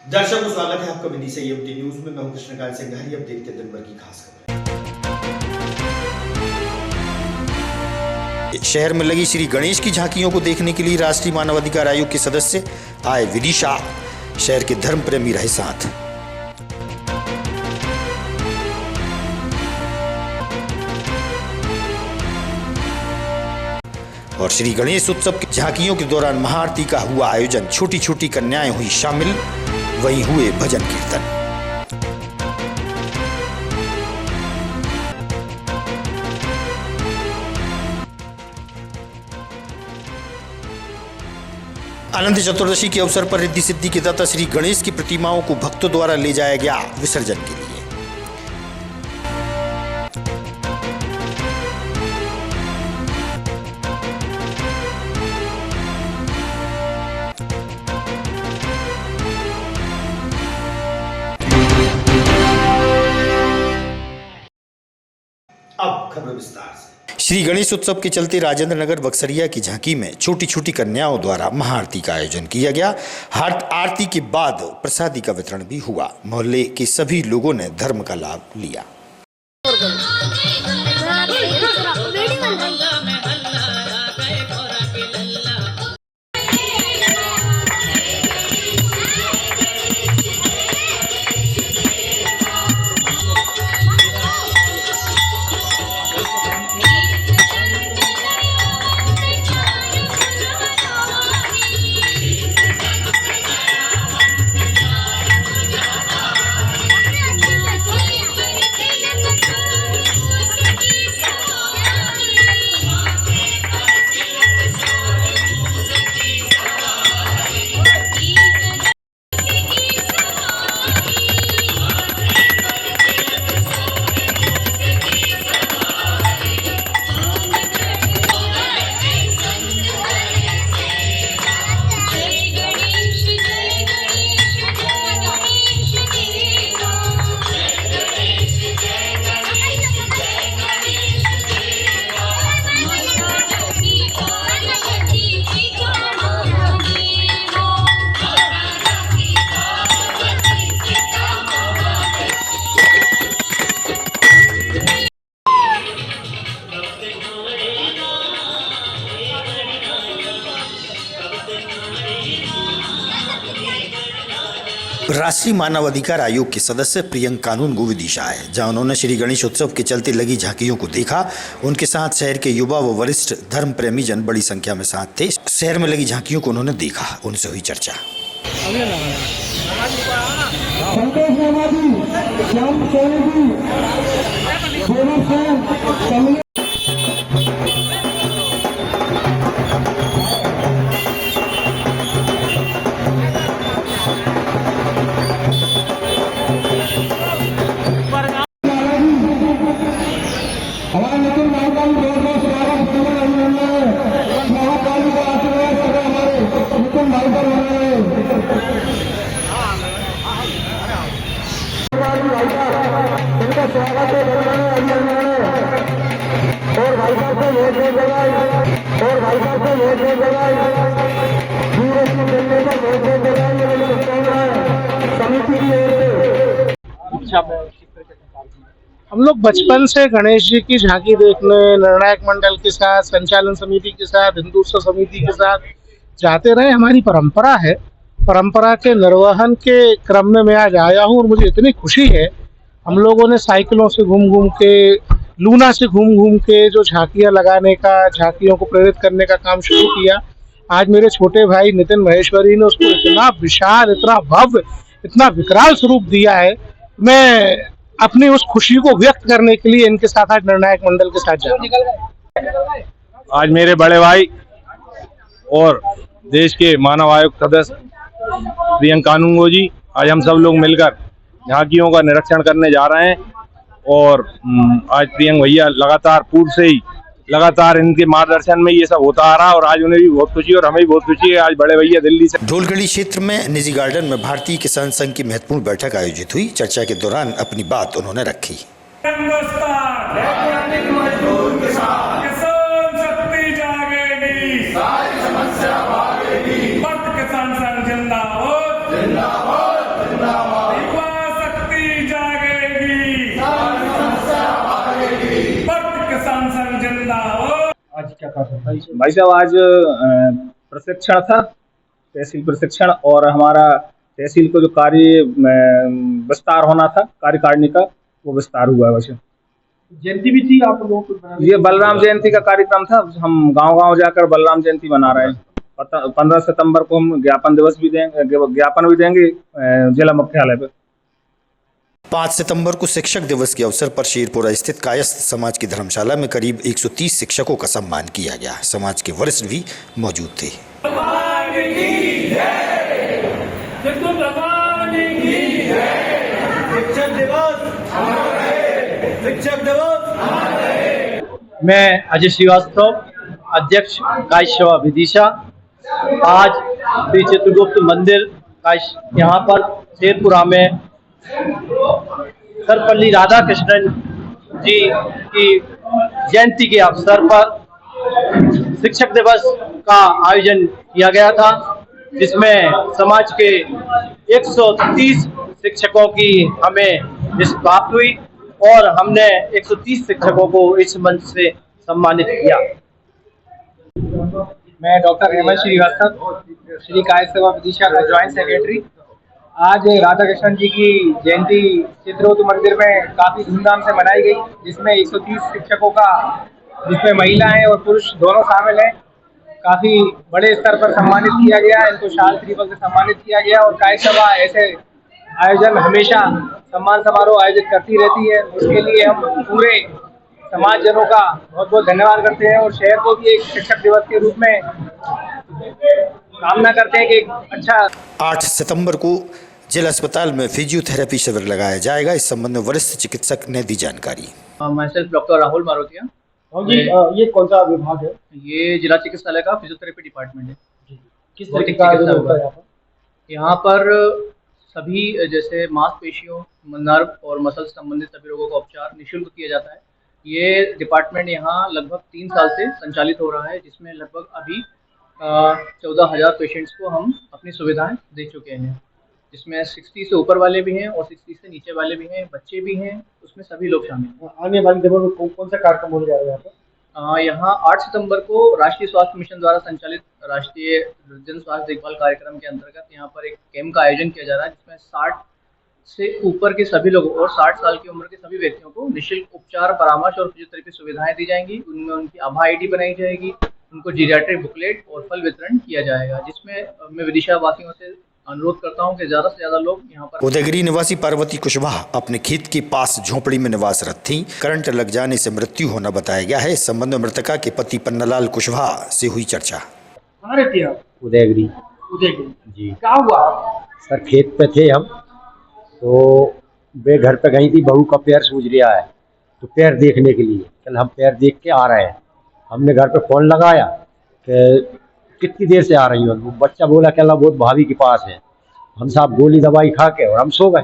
दर्शकों स्वागत है आपका विधि से यूटी न्यूज में। मैं हूं कृष्णकांत सिंह। अब देखते हैं दिन भर की खास खबरें। शहर में लगी श्री गणेश की झांकियों को देखने के लिए राष्ट्रीय मानवाधिकार आयोग के सदस्य आए विदिशा। शहर के धर्म प्रेमी रहे साथ। और श्री गणेश उत्सव की झांकियों के दौरान महाआरती का हुआ आयोजन। छोटी छोटी कन्याएं हुई शामिल, वहीं हुए भजन कीर्तन। अनंत चतुर्दशी के अवसर पर रिद्धि सिद्धि के दाता श्री गणेश की प्रतिमाओं को भक्तों द्वारा ले जाया गया विसर्जन के लिए। अब खबर विस्तार से। श्री गणेश उत्सव के चलते राजेंद्र नगर बक्सरिया की झांकी में छोटी छोटी कन्याओं द्वारा महाआरती का आयोजन किया गया। आरती के बाद प्रसादी का वितरण भी हुआ। मोहल्ले के सभी लोगों ने धर्म का लाभ लिया। राष्ट्रीय मानवाधिकार आयोग के सदस्य प्रियंका कानून को विदिशा है, जहां उन्होंने श्री गणेश उत्सव के चलते लगी झांकियों को देखा। उनके साथ शहर के युवा व वरिष्ठ धर्म प्रेमी जन बड़ी संख्या में साथ थे। शहर में लगी झांकियों को उन्होंने देखा, उनसे हुई चर्चा। हम लोग बचपन से गणेश जी की झांकी देखने निर्णायक मंडल के साथ, संचालन समिति के साथ, हिंदू उत्सव समिति के साथ जाते रहे। हमारी परंपरा है। परंपरा के निर्वहन के क्रम में मैं आज आया हूँ और मुझे इतनी खुशी है। हम लोगों ने साइकिलों से घूम घूम के, लूना से घूम घूम के जो झांकियाँ लगाने का, झांकियों को प्रेरित करने का काम शुरू किया। आज मेरे छोटे भाई नितिन महेश्वरी ने उसको इतना विशाल, इतना भव्य, इतना विकराल स्वरूप दिया है। मैं अपनी उस खुशी को व्यक्त करने के लिए इनके साथ आज निर्णायक मंडल के साथ जा रहा हूं। आज मेरे बड़े भाई और देश के मानव आयोग सदस्य प्रियंका कानून जी, आज हम सब लोग मिलकर झांकियों का निरीक्षण करने जा रहे हैं। और आज प्रियंक भैया लगातार पूर्व से ही लगातार इनके मार्गदर्शन में ये सब होता आ रहा, और आज उन्हें भी बहुत खुशी और हमें भी बहुत खुशी है। आज बड़े भैया दिल्ली से ढोलगढ़ी क्षेत्र में निजी गार्डन में भारतीय किसान संघ की महत्वपूर्ण बैठक आयोजित हुई। चर्चा के दौरान अपनी बात उन्होंने रखी। किसान संघ जिंदाबाद, जिंदाबाद। रखा था? भाई साहब आज प्रशिक्षण था, तहसील प्रशिक्षण, और हमारा तहसील को जो कार्य विस्तार होना था कार्यकारिणी का, वो विस्तार हुआ है। वैसे जयंती भी थी आप लोगों को? ये बलराम जयंती का कार्यक्रम था, हम गांव-गांव जाकर बलराम जयंती मना रहे हैं। 15 सितंबर को हम ज्ञापन भी देंगे जिला मुख्यालय पे। 5 सितंबर को शिक्षक दिवस के अवसर पर शेरपुरा स्थित कायस्थ समाज की धर्मशाला में करीब 130 शिक्षकों का सम्मान किया गया। समाज के वरिष्ठ भी मौजूद थे। मैं अजय श्रीवास्तव, अध्यक्ष कायस्थ सेवा विदिशा। आज श्री चित्रगुप्त मंदिर यहाँ पर शेरपुरा में सर्वपल्ली राधाकृष्णन जी की जयंती के अवसर पर शिक्षक दिवस का आयोजन किया गया था, जिसमें समाज के 130 शिक्षकों की हमें लिस्ट प्राप्त हुई और हमने 130 शिक्षकों को इस मंच से सम्मानित किया। मैं डॉक्टर हेमंत श्रीवास्तव, श्री कायस्थ सेवा विदिशा का ज्वाइंट सेक्रेटरी। आज राधा कृष्णन जी की जयंती चित्रगुप्त मंदिर में काफ़ी धूमधाम से मनाई गई, जिसमें 130 शिक्षकों का, जिसमें महिलाएं और पुरुष दोनों शामिल हैं, काफ़ी बड़े स्तर पर सम्मानित किया गया। इनको शाल श्रीफल से सम्मानित किया गया और कायस्थ सेवा ऐसे आयोजन हमेशा सम्मान समारोह आयोजित करती रहती है। उसके लिए हम पूरे समाजजनों का बहुत बहुत धन्यवाद करते हैं और शहर को भी एक शिक्षक दिवस के रूप में कामना करते हैं कि एक अच्छा। 8 सितंबर को जिला अस्पताल में फिजियोथेरेपी शिविर लगाया जाएगा। इस संबंध में वरिष्ठ चिकित्सक ने दी जानकारी। मैं सेल्फ डॉक्टर राहुल मारोतिया। ये कौन सा विभाग है? ये जिला चिकित्सालय का फिजियोथेरेपी डिपार्टमेंट है। किस तरीके का आयोजन होता है यहाँ पर? सभी जैसे मांसपेशियों, नर्व और मसल संबंधित सभी रोगों का उपचार निःशुल्क किया जाता है। ये डिपार्टमेंट यहाँ लगभग 3 साल से संचालित हो रहा है, जिसमें लगभग अभी 14,000 पेशेंट्स को हम अपनी सुविधाएं दे चुके हैं, जिसमें 60 से ऊपर वाले भी हैं और 60 से नीचे वाले भी हैं, बच्चे भी हैं, उसमें सभी लोग शामिल हैं। आने वाले दिनों में कौन सा कार्यक्रम होने जा रहा है यहाँ पर? यहाँ 8 सितंबर को राष्ट्रीय स्वास्थ्य मिशन द्वारा संचालित राष्ट्रीय जन स्वास्थ्य देखभाल कार्यक्रम के अंतर्गत यहाँ पर एक कैंप का आयोजन किया जा रहा है, जिसमें 60 से ऊपर के सभी लोगों और 60 साल की उम्र के सभी व्यक्तियों को निःशुल्क उपचार, परामर्श और फिजियोथेरेपी सुविधाएं दी जाएंगी। उनमें उनकी आभा आईडी बनाई जाएगी, उनको जीरियाट्रिक बुकलेट और फल वितरण किया जाएगा, जिसमें मैं विदिशा वासियों से अनुरोध करता हूं कि ज्यादा से ज्यादा लोग यहाँ पर। उदयगिरी निवासी पार्वती कुशवाहा अपने खेत के पास झोपड़ी में निवासरत थीं। करंट लग जाने से मृत्यु होना बताया गया है। इस संबंध में मृतका के पति पन्नालाल कुशवाहा से हुई चर्चा। कहाँ रहती है आप? उदयगिरी जी। क्या हुआ? सर खेत पे थे हम, तो वे घर पे गई थी, बहू का पैर सूज रहा है, तो पैर देखने के लिए कल हम पैर देख के आ रहे हैं। हमने घर पे फोन लगाया कि कितनी देर से आ रही हो? वो बच्चा बोला कि बहुत भाभी के पास है। हम साहब गोली दवाई खा के और हम सो गए।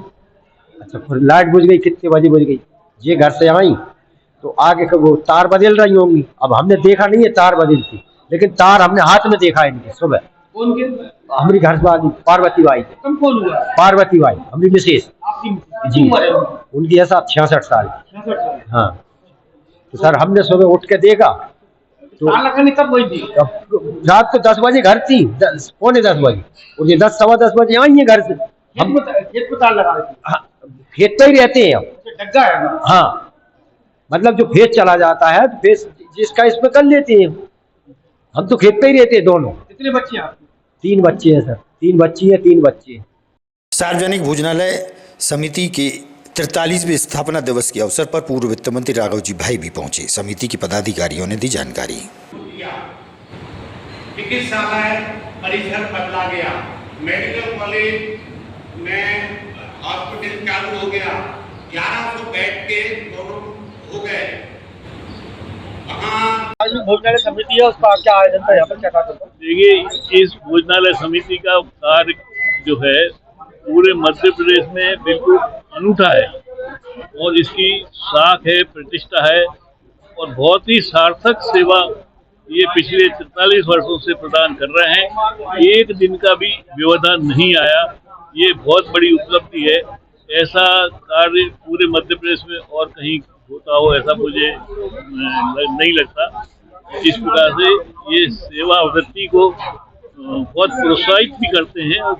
अच्छा, फिर लाइट बुझ गई, कितने बजे बुझ गई? ये घर से आई तो आगे वो तार बदल रही होंगी। अब हमने देखा नहीं है तार बदलती, लेकिन तार हमने हाथ में देखा इनके सुबह। कौन के? हमारी घर वाली पार्वती बाई थे। तुम कौन हुआ? पार्वती बाई हमारी मिसेज जी। उम्र है उनकी ऐसा 66 साल। 66 साल। हाँ, तो सर हमने सुबह उठ के देखा तो लगाने कब हुई थी? रात को 10 बजे घर थी, 9:45 बजे, और ये 10 सवा 10 बजे आई है घर से। हम खेत में तार लगा रही थी? हाँ, खेत पे ही रहते हैं हम। डग्गा है ना? हाँ, मतलब जो खेत चला जाता है तो फेस जिसका इसमें कर लेते हैं। हम तो खेत पे ही रहते हैं दोनों। कितने बच्चे हैं आपके? 3 बच्चे हैं सर, 3 बच्ची है, 3 बच्चे हैं। सार्वजनिक भोजनालय समिति के 43वें स्थापना दिवस के अवसर पर पूर्व वित्त मंत्री राघव जी भाई भी पहुंचे। समिति के पदाधिकारियों ने दी जानकारी। चिकित्सालय परिसर बदला गया, मेडिकल कॉलेज में हॉस्पिटल चालू हो गया, 1100 बेड के दोनों हो गए। भोजनालय समिति है, उसका क्या आयोजन था यहाँ पर, क्या था? देखिए, इस भोजनालय समिति का कार्य जो है पूरे मध्य प्रदेश में बिल्कुल अनूठा है और इसकी साख है, प्रतिष्ठा है और बहुत ही सार्थक सेवा ये पिछले 43 वर्षों से प्रदान कर रहे हैं। एक दिन का भी व्यवधान नहीं आया, ये बहुत बड़ी उपलब्धि है। ऐसा कार्य पूरे मध्य प्रदेश में और कहीं होता हो ऐसा मुझे नहीं लगता। इस प्रकार से ये सेवा वृत्ति को बहुत प्रोत्साहित भी करते हैं और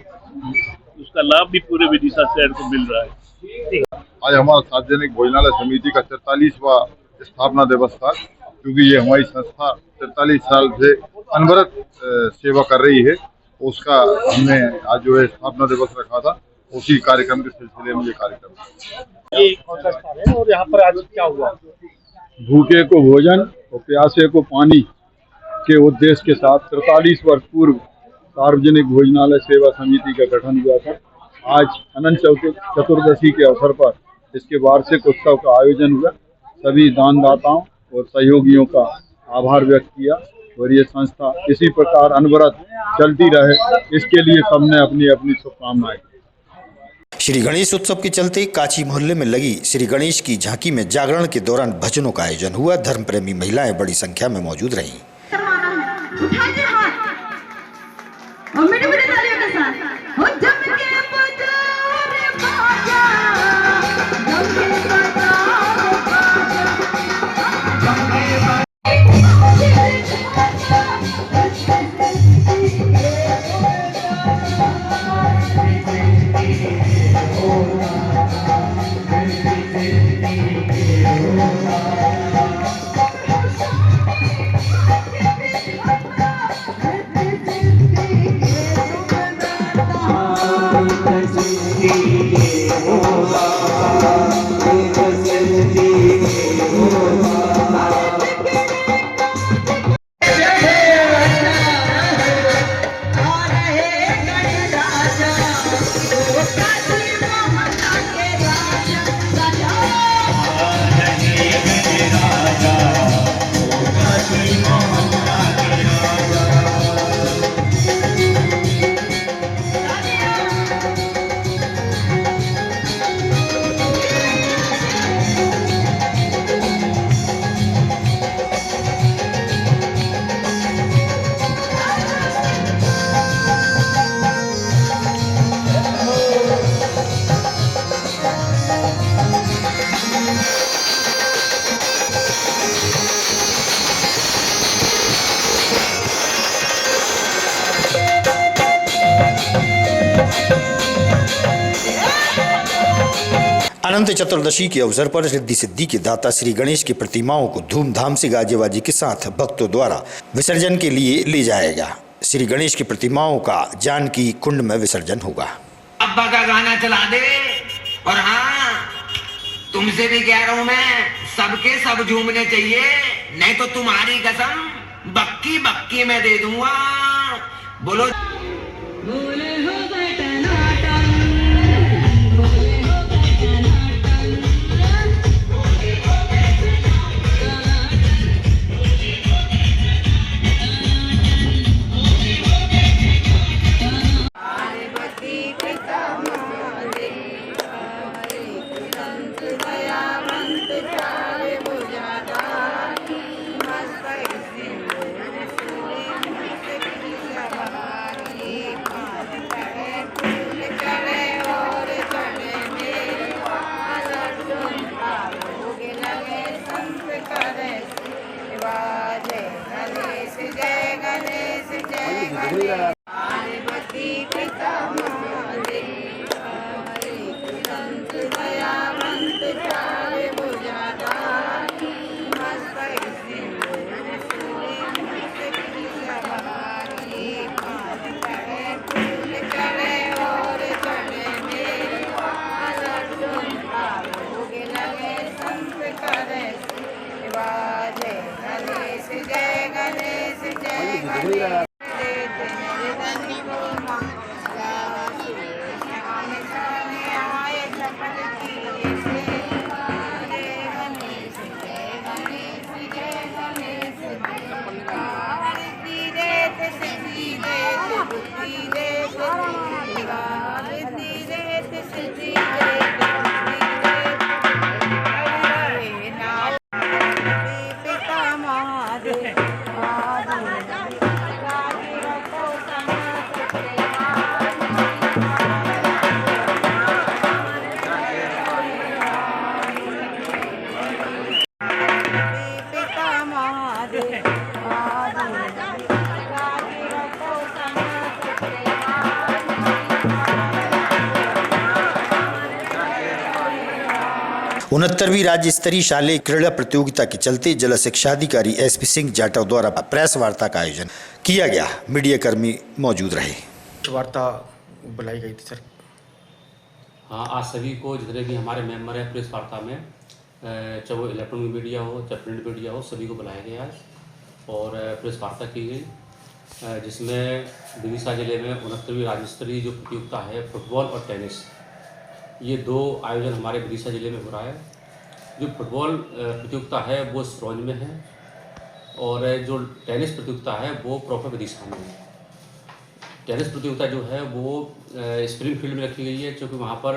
उसका लाभ भी पूरे विदिशा शहर को मिल रहा है। आज हमारा सार्वजनिक भोजनालय समिति का 43वां स्थापना दिवस था, क्योंकि ये हमारी संस्था 43 साल से अनवरत सेवा कर रही है। उसका हमने आज जो है स्थापना दिवस रखा था, उसी कार्यक्रम के सिलसिले में ये कार्यक्रम। ये कौन सा स्थान है और यहाँ पर आज क्या हुआ? भूखे को भोजन और प्यासे को पानी के उद्देश्य के साथ 43 वर्ष पूर्व सार्वजनिक भोजनालय सेवा समिति का गठन हुआ था। आज अनंत चतुर्दशी के अवसर पर इसके वार्षिक उत्सव का आयोजन हुआ। सभी दानदाताओं और सहयोगियों का आभार व्यक्त किया और ये संस्था इसी प्रकार अनवरत चलती रहे, इसके लिए सबने अपनी अपनी शुभकामनाएं। श्री गणेश उत्सव के चलते काची मोहल्ले में लगी श्री गणेश की झांकी में जागरण के दौरान भजनों का आयोजन हुआ। धर्म प्रेमी महिलाएं बड़ी संख्या में मौजूद रहीं। अनंत चतुर्दशी के अवसर पर रिद्धि सिद्धि के दाता श्री गणेश की प्रतिमाओं को धूमधाम से गाजे बाजे के साथ भक्तों द्वारा विसर्जन के लिए ले जाएगा। श्री गणेश की प्रतिमाओं का जानकी कुंड में विसर्जन होगा। अब्बा का गाना चला दे। और हाँ, तुमसे भी कह रहा हूँ मैं, सबके सब झूमने चाहिए, नहीं तो तुम्हारी कसम बक्की बक्की में दे दूंगा। बोलो 69वीं राज्य स्तरीय शालेय क्रीड़ा प्रतियोगिता के चलते जिला शिक्षा अधिकारी SP सिंह जाटव द्वारा प्रेस वार्ता का आयोजन किया गया। मीडिया कर्मी मौजूद रहे। वार्ता बुलाई गई थी सर। हाँ, आज सभी को जितने भी हमारे मेंबर हैं प्रेस वार्ता में, चाहे वो इलेक्ट्रॉनिक मीडिया हो चाहे प्रिंट मीडिया हो, सभी को बुलाया गया आज और प्रेस वार्ता की गई, जिसमें विदिशा जिले में 69वीं राज्य स्तरीय जो प्रतियोगिता है फुटबॉल और टेनिस, ये 2 आयोजन हमारे विदिशा जिले में हो रहा है। जो फुटबॉल प्रतियोगिता है वो सिरोंज में है और जो टेनिस प्रतियोगिता है वो प्रॉपर विदिशा में है। टेनिस प्रतियोगिता जो है वो स्प्रिंग फील्ड में रखी गई है, क्योंकि वहाँ पर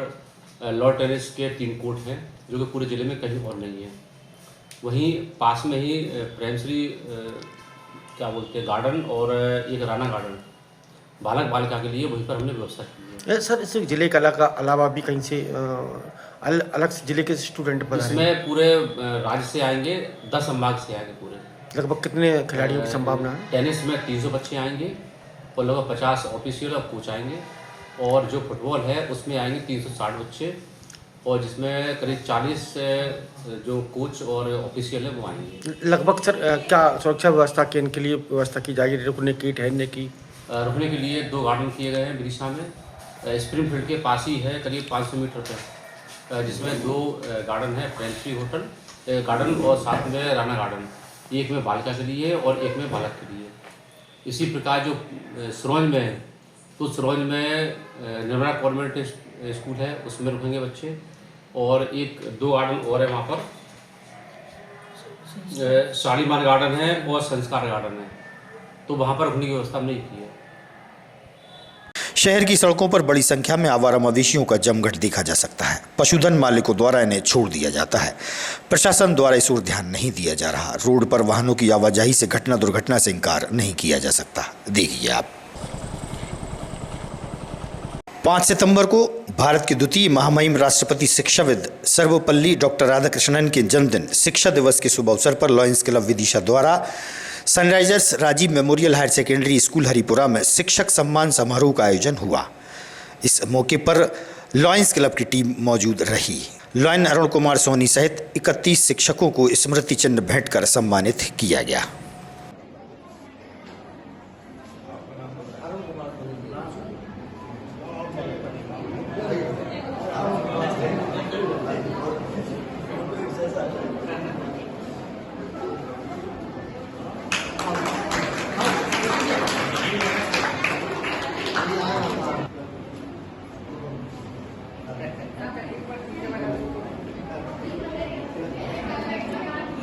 लॉन टेनिस के 3 कोर्ट हैं जो कि पूरे ज़िले में कहीं और नहीं है। वहीं पास में ही प्रेमश्री क्या बोलते हैं गार्डन और एक राना गार्डन बालक बालिका के लिए वहीं पर हमने व्यवस्था की है। सर, इस जिले के अलावा भी कहीं से अलग से जिले के स्टूडेंट बना रहे हैं? इसमें पूरे राज्य से आएंगे, 10 संभाग से आएंगे पूरे। लगभग कितने खिलाड़ियों की संभावना है? टेनिस में 300 बच्चे आएंगे और लगभग 50 ऑफिशियल और कोच आएंगे, और जो फुटबॉल है उसमें आएंगे 360 बच्चे, और जिसमें करीब 40 जो कोच और ऑफिशियल है वो आएंगे। लगभग सर क्या सुरक्षा व्यवस्था के इनके लिए व्यवस्था की जाएगी? रुकने की, ठहरने की? रुकने के लिए 2 गार्डन किए गए हैं विदिशा में। स्प्रिंग फील्ड के पास ही है करीब 500 मीटर पर, जिसमें 2 गार्डन है, प्रेमश्री होटल गार्डन और साथ में राना गार्डन, एक में बालिका के लिए और एक में बालक के लिए। इसी प्रकार जो सिरोंज में है तो सिरोंज में निर्मला कॉन्वेंट स्कूल है, उसमें रुकेंगे बच्चे, और 2 गार्डन और है वहाँ पर, शालीमार गार्डन है और संस्कार गार्डन है, तो वहाँ पर रुकने की व्यवस्था नहीं की है। शहर की सड़कों पर बड़ी संख्या में आवारा मवेशियों का जमघट देखा जा सकता है। पशुधन मालिकों द्वारा इन्हें छोड़ दिया जाता है। प्रशासन द्वारा इस ओर ध्यान नहीं दिया जा रहा। रोड पर वाहनों की आवाजाही से घटना दुर्घटना से इनकार नहीं किया जा सकता। देखिए आप, 5 सितंबर को भारत के द्वितीय महामहिम राष्ट्रपति शिक्षाविद सर्वपल्ली डॉक्टर राधाकृष्णन के जन्मदिन शिक्षा दिवस के शुभ अवसर पर लॉयंस क्लब विदिशा द्वारा Sunrisers Rajiv Memorial Higher Secondary School Haripura में शिक्षक सम्मान समारोह का आयोजन हुआ। इस मौके पर लॉयंस क्लब की टीम मौजूद रही। लॉयन अरुण कुमार सोनी सहित 31 शिक्षकों को स्मृति चिन्ह भेंट कर सम्मानित किया गया।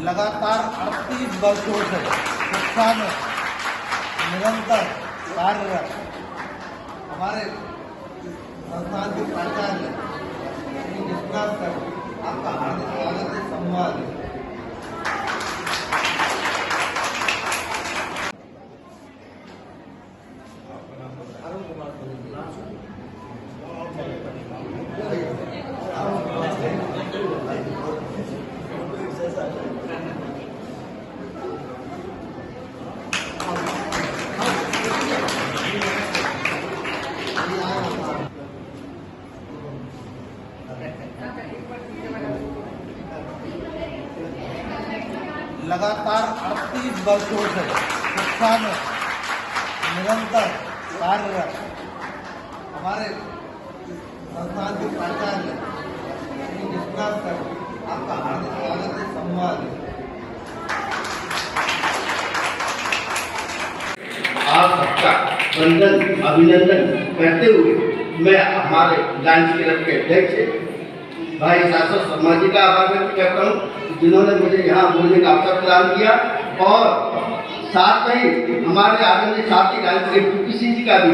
लगातार 38 वर्षों से शिक्षा में निरंतर कार्यरत हमारे संस्थान के प्राचार्य श्री विश्वनाथ सर, आपका हार्दिक स्वागत है, सम्मान है। लगातार 38 वर्षों से शिक्षा में निरंतर कार्यरत हमारे संस्थान के प्राचार्य श्री विश्वनाथ सर, आपका हार्दिक स्वागत है, सम्मान है। आप सबका वंदन अभिनंदन करते हुए मैं हमारे लॉयंस क्लब के अध्यक्ष भाई शाश्वत शर्मा जी का आभार व्यक्त करता हूँ, जिन्होंने मुझे यहाँ बोलने का अवसर प्रदान किया, और साथ में ही हमारे आदरणीय साथी लॉयंस क्लब सिंह जी का भी,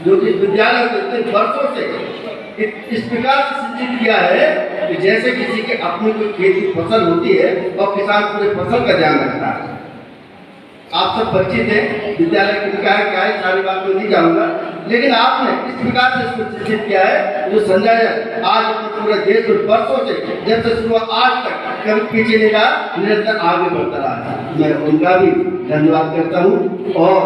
जो कि विद्यालय को इतने वर्षों से इस प्रकार से शिक्षित किया है कि जैसे किसी के अपनी कोई खेती फसल होती है और किसान पूरे फसल का ध्यान रखता है। आप सब परिचित हैं, विद्यालय की क्या है सारी बात में नहीं जाऊंगा, लेकिन आपने इस प्रकार से इसको शिक्षित किया है जो संजय आज पूरे देश में वर्षों से जब से शुरू आज तक कभी पीछे नहीं रहा, निरंतर आगे बढ़ता रहा है। मैं उनका भी धन्यवाद करता हूँ, और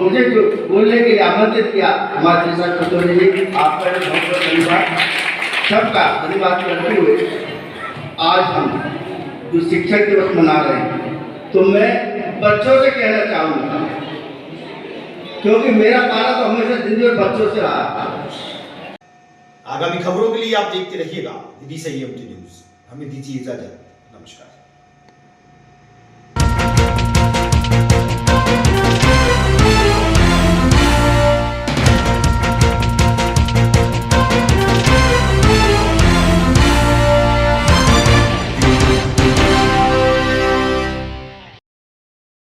मुझे जो बोलने के लिए आमंत्रित किया हमारे निशा कटोरी जी, आपका भी बहुत बहुत धन्यवाद। सबका धन्यवाद करते हुए आज हम जो शिक्षक दिवस मना रहे हैं, तो मैं बच्चों से कहना चाहूँगा, क्योंकि मेरा पाला तो हमेशा जिंदगी में बच्चों से रहा। आगामी खबरों के लिए आप देखते रहिएगा दिल्ली से EMT न्यूज। हमें दीजिए इजाजत। नमस्कार।